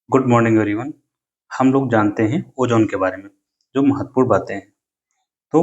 Good morning everyone. हम लोग जानते हैं ओजोन के बारे में, जो महत्वपूर्ण बातें हैं। तो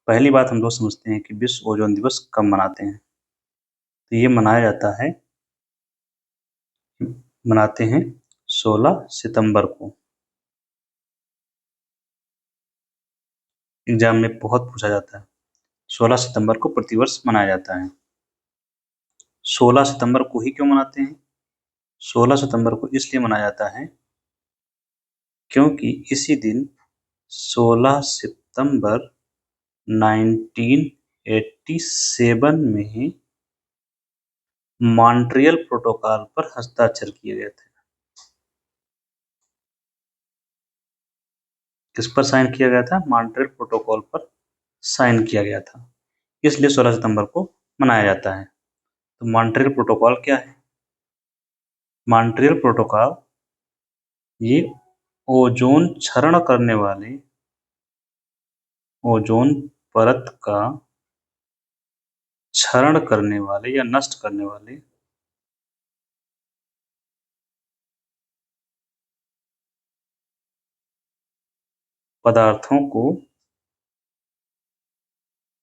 पहली बात हम लोग समझते हैं कि विश्व ओजोन दिवस कब मनाते हैं। तो ये मनाया जाता है मनाते हैं 16 सितंबर को। एग्जाम में बहुत पूछा जाता है। 16 सितंबर को प्रतिवर्ष मनाया जाता है। 16 सितंबर को ही क्यों मनाते हैं? 16 सितंबर को इसलिए मनाया जाता है क्योंकि इसी दिन 16 सितंबर 1987 में मॉन्ट्रियल प्रोटोकॉल पर हस्ताक्षर किए गए थे। किस पर साइन किया गया था? मॉन्ट्रियल प्रोटोकॉल पर साइन किया गया था, इसलिए 16 सितंबर को मनाया जाता है। तो मॉन्ट्रियल प्रोटोकॉल क्या है? मॉन्ट्रियल प्रोटोकॉल ये ओजोन क्षरण करने वाले ओजोन परत का क्षरण करने वाले या नष्ट करने वाले पदार्थों को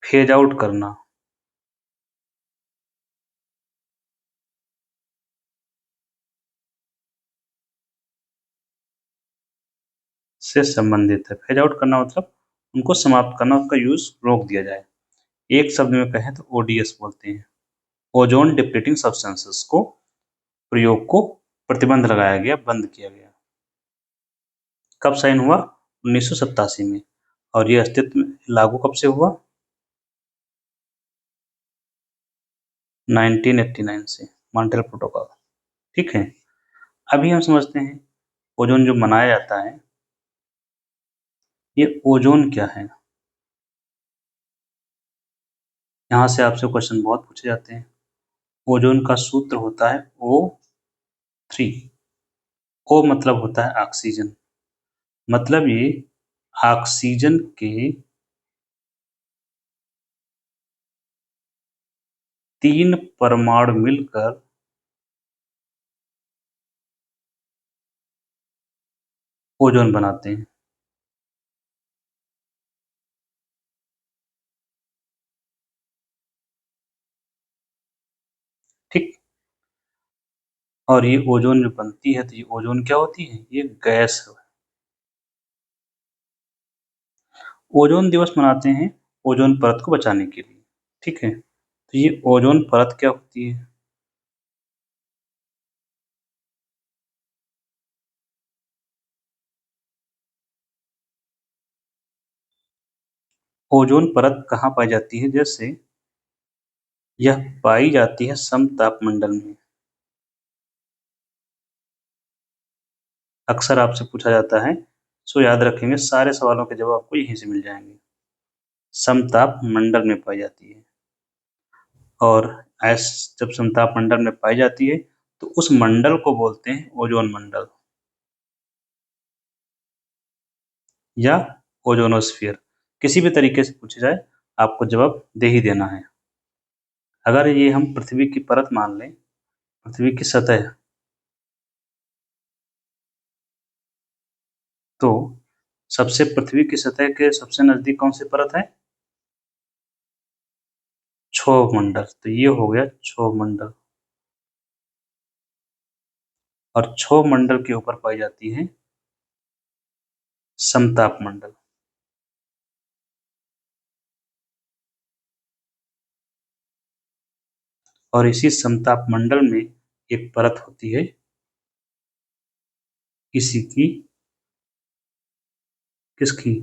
फेज आउट करना से संबंधित है। फेज आउट करना मतलब उनको समाप्त करना, उसका यूज रोक दिया जाए। एक शब्द में कहें तो ओडीएस बोलते हैं। ओजोन डिप्लीटिंग सब्सटेंसेस को प्रयोग को प्रतिबंध लगाया गया, बंद किया गया। कब साइन हुआ? 1987 में। और ये अस्तित्व में लागू कब से हुआ? 1989 से, मॉन्ट्रियल प्रोटोकॉल। ठीक है। अभी हम समझते हैं ओजोन जो मनाया जाता है, ये ओजोन क्या है। यहाँ से आपसे क्वेश्चन बहुत पूछे जाते हैं। ओजोन का सूत्र होता है O3। O मतलब होता है ऑक्सीजन, मतलब ये ऑक्सीजन के 3 परमाणु मिलकर ओजोन बनाते हैं। ठीक। और ये ओजोन जो बनती है, तो ये ओजोन क्या होती है? ये गैस है। ओजोन दिवस मनाते हैं ओजोन परत को बचाने के लिए। ठीक है। तो ये ओजोन परत क्या होती है? ओजोन परत कहाँ पाई जाती है? जैसे यह पाई जाती है समतापमंडल में। अक्सर आपसे पूछा जाता है, सो याद रखेंगे, सारे सवालों के जवाब आपको यहीं से मिल जाएंगे। समताप मंडल में पाई जाती है। और ऐस जब समताप मंडल में पाई जाती है, तो उस मंडल को बोलते हैं ओजोन मंडल या ओजोनोस्फियर। किसी भी तरीके से पूछे जाए, आपको जवाब दे ही देना है। अगर ये हम पृथ्वी की परत मान लें, पृथ्वी की सतह, तो सबसे पृथ्वी की सतह के सबसे नजदीक कौन सी परत है? क्षोभ मंडल। तो ये हो गया क्षोभ मंडल। और क्षोभ मंडल के ऊपर पाई जाती है समताप मंडल। और इसी समताप मंडल में एक परत होती है, इसी की, किसकी?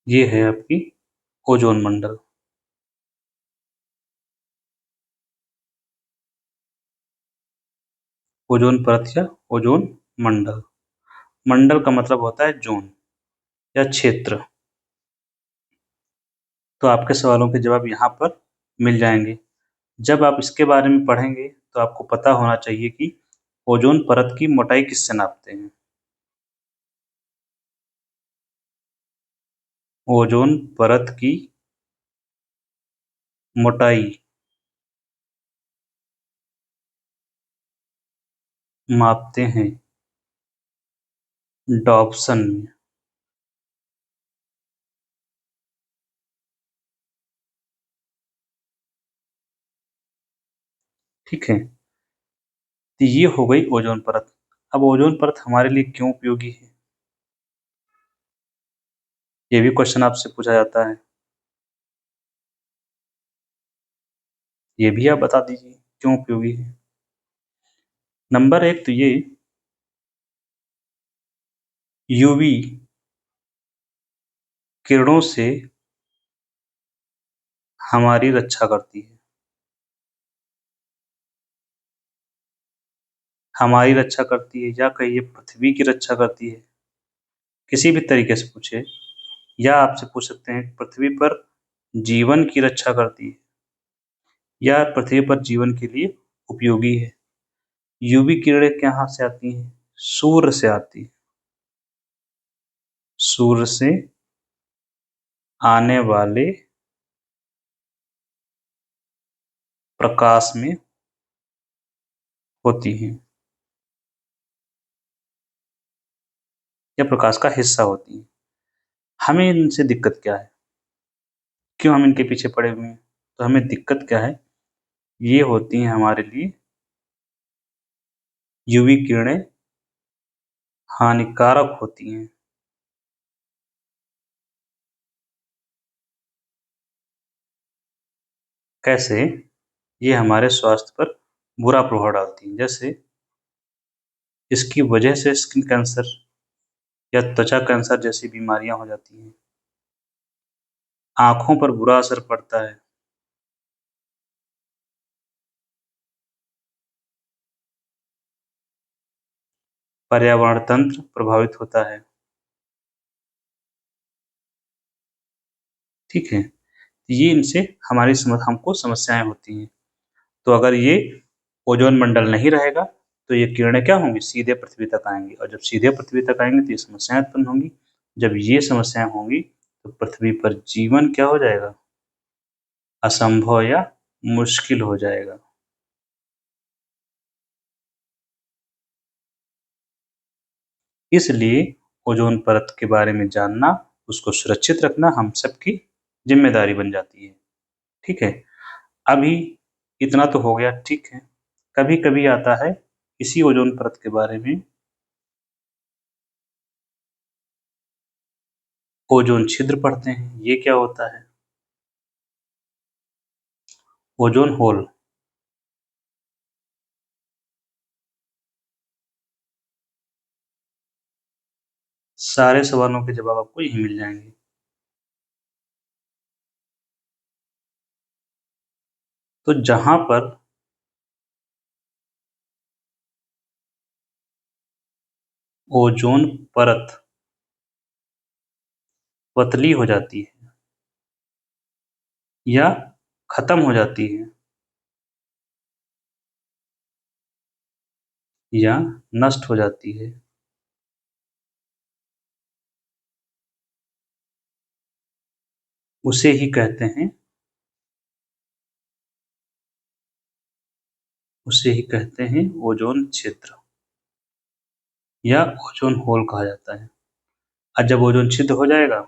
ये है आपकी ओजोन मंडल। ओजोन परत या ओजोन मंडल। मंडल का मतलब होता है जोन या क्षेत्र। तो आपके सवालों के जवाब यहाँ पर मिल जाएंगे। जब आप इसके बारे में पढ़ेंगे तो आपको पता होना चाहिए कि ओजोन परत की मोटाई किससे नापते हैं। ओजोन परत की मोटाई मापते हैं डॉप्सन में। ठीक है, तो ये हो गई ओजोन परत। अब ओजोन परत हमारे लिए क्यों उपयोगी है, ये भी क्वेश्चन आपसे पूछा जाता है। ये भी आप बता दीजिए क्यों उपयोगी है। नंबर एक तो ये यूवी किरणों से हमारी रक्षा करती है। हमारी रक्षा करती है, या कहिए पृथ्वी की रक्षा करती है, किसी भी तरीके से पूछे। या आपसे पूछ सकते हैं पृथ्वी पर जीवन की रक्षा करती है, या पृथ्वी पर जीवन के लिए उपयोगी है। यूवी किरणें कहाँ से आती हैं, सूर्य से आती है। सूर्य से आने वाले प्रकाश में होती हैं, या प्रकाश का हिस्सा होती हैं। हमें इनसे दिक्कत क्या है, क्यों हम इनके पीछे पड़े हुए हैं, तो हमें दिक्कत क्या है, ये होती हैं हमारे लिए यूवी किरणें हानिकारक होती हैं। कैसे, ये हमारे स्वास्थ्य पर बुरा प्रभाव डालती हैं। जैसे इसकी वजह से स्किन कैंसर या त्वचा कैंसर जैसी बीमारियां हो जाती हैं। आंखों पर बुरा असर पड़ता है। पर्यावरण तंत्र प्रभावित होता है। ठीक है, ये इनसे हमारी हमको समस्याएं होती हैं। तो अगर ये ओजोन मंडल नहीं रहेगा तो ये किरणें क्या होंगी, सीधे पृथ्वी तक आएंगी, और जब सीधे पृथ्वी तक आएंगी तो ये समस्याएं उत्पन्न होंगी। जब ये समस्याएं होंगी तो पृथ्वी पर जीवन क्या हो जाएगा, असंभव या मुश्किल हो जाएगा। इसलिए ओजोन परत के बारे में जानना, उसको सुरक्षित रखना हम सबकी जिम्मेदारी बन जाती है। ठीक है, अभी इतना तो हो गया। ठीक है, कभी कभी आता है इसी ओजोन परत के बारे में, ओजोन छिद्र पढ़ते हैं। ये क्या होता है, ओजोन होल। सारे सवालों के जवाब आपको यही मिल जाएंगे। तो जहां पर ओजोन परत पतली हो जाती है या खत्म हो जाती है या नष्ट हो जाती है, उसे ही कहते हैं, उसे ही कहते हैं ओजोन छिद्र, या ओजोन होल कहा जाता है। और जब ओजोन छिद्र हो जाएगा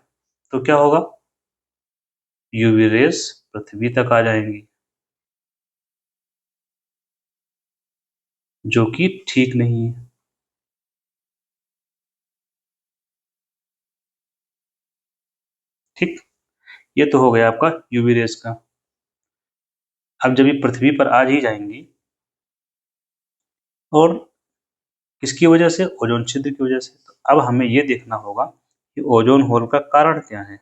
तो क्या होगा, यूवी रेस पृथ्वी तक आ जाएंगी, जो कि ठीक नहीं है। ठीक, ये तो हो गया आपका यूवी रेस का। अब जब ये पृथ्वी पर आ ही जाएंगी, और किसकी वजह से, ओजोन छिद्र की वजह से, तो अब हमें ये देखना होगा कि ओजोन होल का कारण क्या है।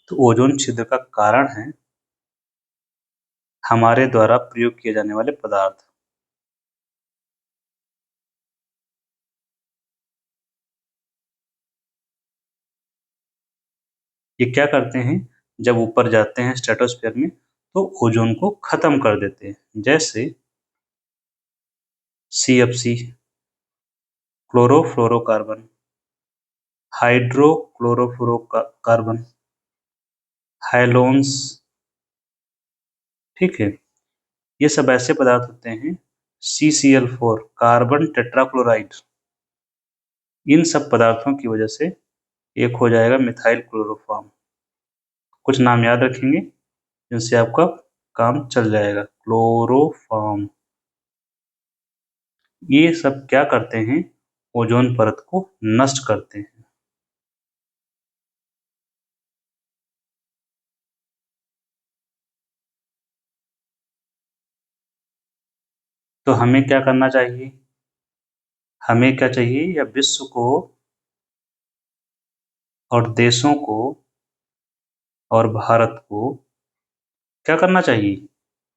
तो ओजोन छिद्र का कारण है हमारे द्वारा प्रयोग किए जाने वाले पदार्थ। ये क्या करते हैं, जब ऊपर जाते हैं स्ट्रेटोस्फीयर में तो ओजोन को खत्म कर देते हैं। जैसे CFC, क्लोरोफ्लोरोकार्बन, हाइड्रोक्लोरोफ्लोरोकार्बन, हाइलोन्स, ठीक है। ये सब ऐसे पदार्थ होते हैं, CCl4 कार्बन टेट्राक्लोराइड, इन सब पदार्थों की वजह से एक हो जाएगा मिथाइल क्लोरोफॉर्म। कुछ नाम याद रखेंगे जिनसे आपका काम चल जाएगा। क्लोरोफॉर्म, ये सब क्या करते हैं, ओजोन परत को नष्ट करते हैं। तो हमें क्या करना चाहिए, हमें क्या चाहिए, या विश्व को और देशों को और भारत को क्या करना चाहिए,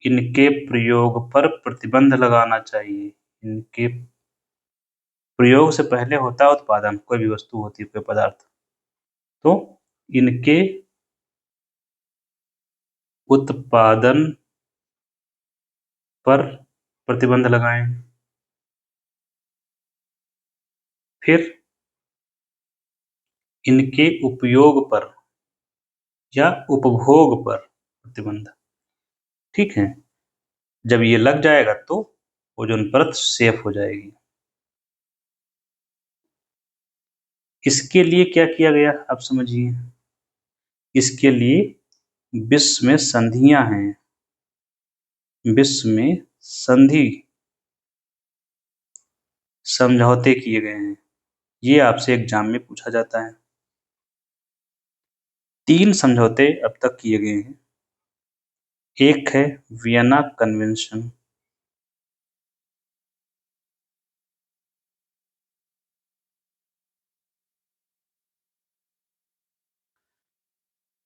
इनके प्रयोग पर प्रतिबंध लगाना चाहिए। इनके प्रयोग से पहले होता है उत्पादन, कोई भी वस्तु होती है, कोई पदार्थ, तो इनके उत्पादन पर प्रतिबंध लगाएं। फिर इनके उपयोग पर या उपभोग पर प्रतिबंध, ठीक है। जब ये लग जाएगा तो ओजोन परत सेफ हो जाएगी। इसके लिए क्या किया गया, आप समझिए। इसके लिए विश्व में संधियां हैं, विश्व में संधि, समझौते किए गए हैं। ये आपसे एग्जाम में पूछा जाता है। 3 समझौते अब तक किए गए हैं। एक है वियना कन्वेंशन,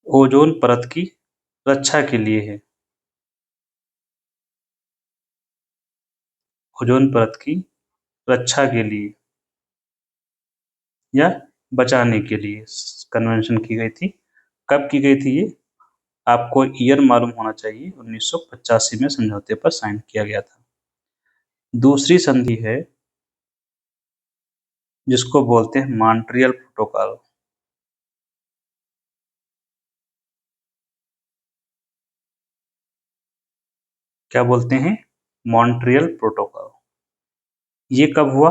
ओजोन परत की रक्षा के लिए है, ओजोन परत की रक्षा के लिए या बचाने के लिए कन्वेंशन की गई थी। कब की गई थी ये, आपको ईयर मालूम होना चाहिए। 1985 में समझौते पर साइन किया गया था। दूसरी संधि है जिसको बोलते हैं मॉन्ट्रियल प्रोटोकॉल। क्या बोलते हैं, मॉन्ट्रियल प्रोटोकॉल। ये कब हुआ,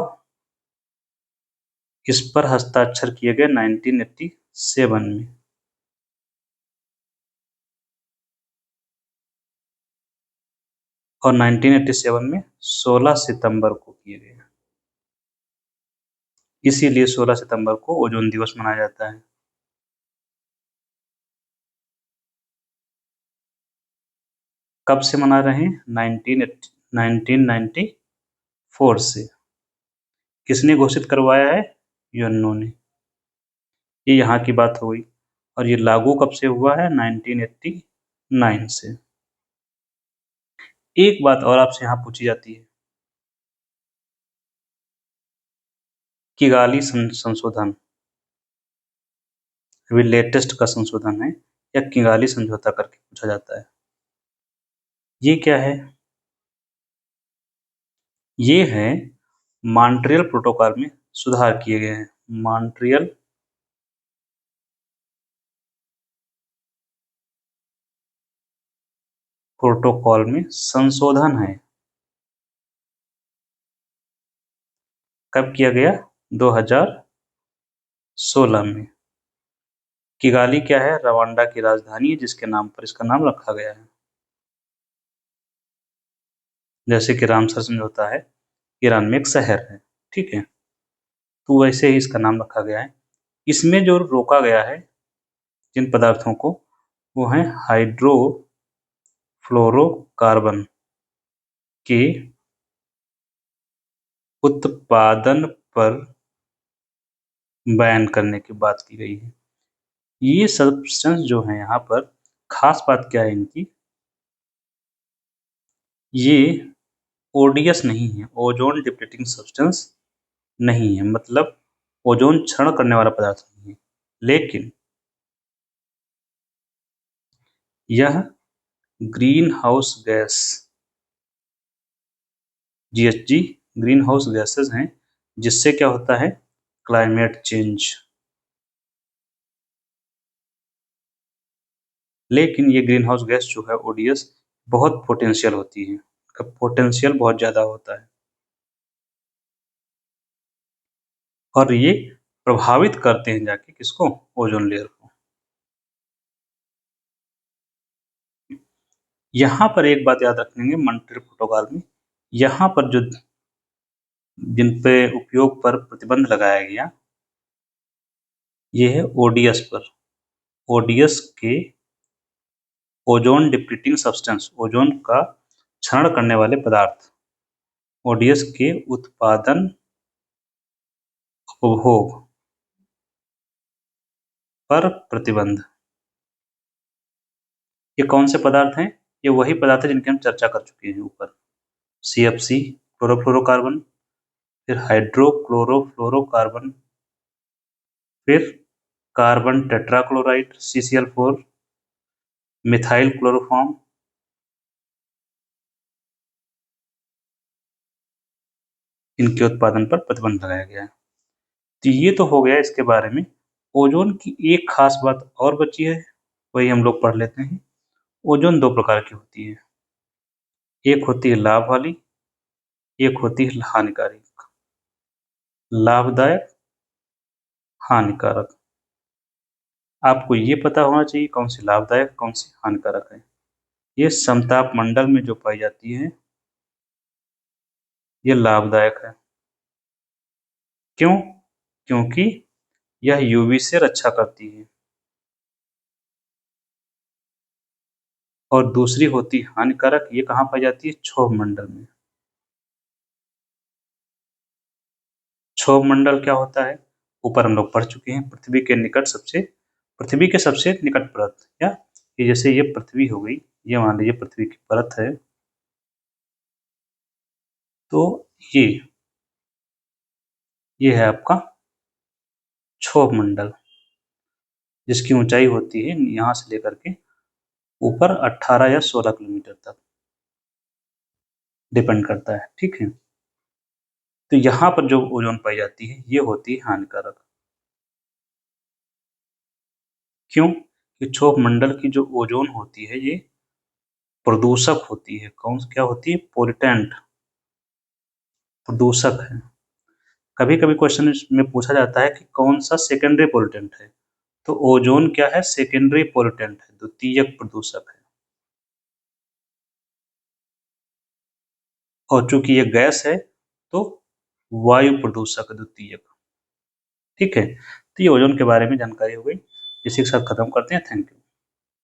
इस पर हस्ताक्षर किए गए 1987 में। और 1987 में 16 सितंबर को किए गए, इसीलिए 16 सितंबर को ओजोन दिवस मनाया जाता है। कब से मना रहे हैं, 1994 से। किसने घोषित करवाया है, यूएनओ ने। ये यहाँ की बात हो गई। और ये लागू कब से हुआ है, 1989 से। एक बात और आपसे यहाँ पूछी जाती है, किगाली संशोधन, अभी लेटेस्ट का संशोधन है, या किगाली समझौता करके पूछा जाता है। ये क्या है, ये है मॉन्ट्रियल प्रोटोकॉल में सुधार किए गए हैं। मॉन्ट्रियल प्रोटोकॉल में संशोधन है। कब किया गया, 2016 में। किगाली क्या है, रवांडा की राजधानी है, जिसके नाम पर इसका नाम रखा गया है। जैसे कि रामसर समझौता है, ईरान में एक शहर है, ठीक है, तो वैसे ही इसका नाम रखा गया है। इसमें जो रोका गया है जिन पदार्थों को, वो है हाइड्रोफ्लोरोकार्बन के उत्पादन पर बैन करने की बात की गई है। ये सब्सटेंस जो है यहाँ पर, खास बात क्या है इनकी, ये ओडीएस नहीं है, ओजोन डिप्लीटिंग सब्सटेंस नहीं है, मतलब ओजोन क्षरण करने वाला पदार्थ नहीं है, लेकिन यह green house gas, GHG, green house gases हैं, जिससे क्या होता है, क्लाइमेट चेंज, लेकिन ये ग्रीन हाउस गैस जो है ओडीएस बहुत पोटेंशियल होती है, इसका पोटेंशियल बहुत ज़्यादा होता है और ये प्रभावित करते हैं जाके किसको, ओजोन लेयर को। यहाँ पर एक बात याद रखेंगे मॉन्ट्रियल प्रोटोकॉल में, यहाँ पर जो जिन पे उपयोग पर प्रतिबंध लगाया गया ये है ओडीएस पर, ओडीएस के ओजोन डिप्लीटिंग सब्सटेंस, ओजोन का क्षरण करने वाले पदार्थ, ओडीएस के उत्पादन उपभोग पर प्रतिबंध। ये कौन से पदार्थ हैं? ये वही पदार्थ है जिनकी हम चर्चा कर चुके हैं ऊपर, CFC क्लोरोफ्लोरोकार्बन, फिर हाइड्रोक्लोरोफ्लोरोकार्बन, फिर carbon tetrachloride CCl4, methyl chloroform, इनके उत्पादन पर प्रतिबंध लगाया गया है। तो ये तो हो गया इसके बारे में। ओजोन की एक खास बात और बची है, वही हम लोग पढ़ लेते हैं। ओजोन दो प्रकार की होती है, एक होती है लाभ वाली, एक होती है हानिकारक। लाभदायक, हानिकारक। आपको ये पता होना चाहिए कौन सी लाभदायक कौन सी हानिकारक है। ये समताप मंडल में जो पाई जाती है ये लाभदायक है। क्यों? क्योंकि यह यूवी से रक्षा करती है। और दूसरी होती है हानिकारक, ये कहाँ पाई जाती है? क्षोभ मंडल में। क्षोभ मंडल क्या होता है? ऊपर हम लोग पढ़ चुके हैं, पृथ्वी के निकट पृथ्वी के सबसे निकट परत, या ये जैसे ये पृथ्वी हो गई, ये मान लीजिए पृथ्वी की परत है, तो ये है आपका क्षोभ मंडल, जिसकी ऊंचाई होती है यहाँ से लेकर के ऊपर 18 या 16 किलोमीटर तक, डिपेंड करता है। ठीक है, तो यहाँ पर जो ओजोन पाई जाती है ये होती है हानिकारक। क्यों? कि क्षोभ मंडल की जो ओजोन होती है ये प्रदूषक होती है। कौन क्या होती है? पोल्यूटेंट, प्रदूषक है। कभी कभी क्वेश्चन में पूछा जाता है कि कौन सा सेकेंडरी पोल्यूटेंट है, तो ओजोन क्या है? सेकेंडरी पोल्यूटेंट है, द्वितीयक प्रदूषक है। और चूंकि ये गैस है तो वायु प्रदूषक है, द्वितीयक। ठीक है, तो ये ओजोन के बारे में जानकारी हो गई, इसी के साथ खत्म करते हैं। Thank you.